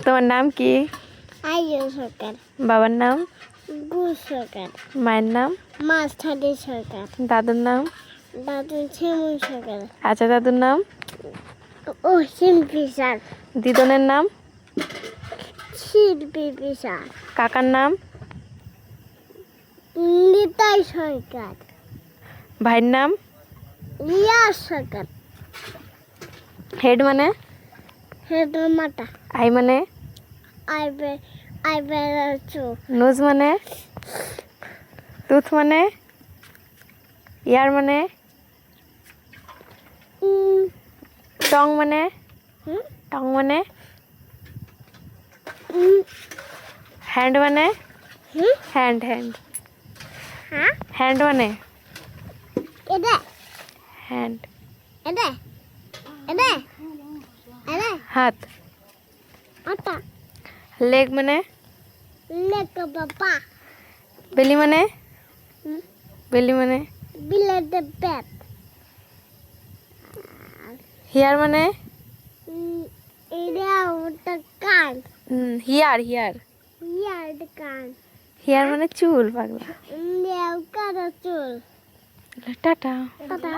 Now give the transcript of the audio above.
তোমার নাম কি? আয়ু সরকার। বাবার নাম? গুল সরকার। মায়ের নাম? মাস্টারি সরকার। দাদুর নাম? দাদু ছেমন সরকার। আচ্ছা দাদুর নাম? ও শিল্পী স্যার। দিদনের নাম? শিল্পী স্যার। কাকার নাম? নিতাই সরকার। ভাইয়ের নাম? রিয়া সরকার। হেড মানে? হেড মাতা। আই মানে? আইবে চোখ। নোজ মানে? টুথ মানে? ইয়ার মানে? টং মানে? টং মানে? হ্যান্ড মানে? হ্যান্ড হ্যান্ড হ্যাঁ হ্যান্ড মানে? এটা হ্যান্ড এটা এটা এটা হাত। আটা লেগ মানে? লেক বাবা বেলি মানে? বেলি মানে? বিলেতে পেট হিয়ার মানে? এটা ওটা কান হিয়ার হিয়ার ইয়ার কান হিয়ার মানে চুল পাগলা। কাটা চুল টাটা। টাটা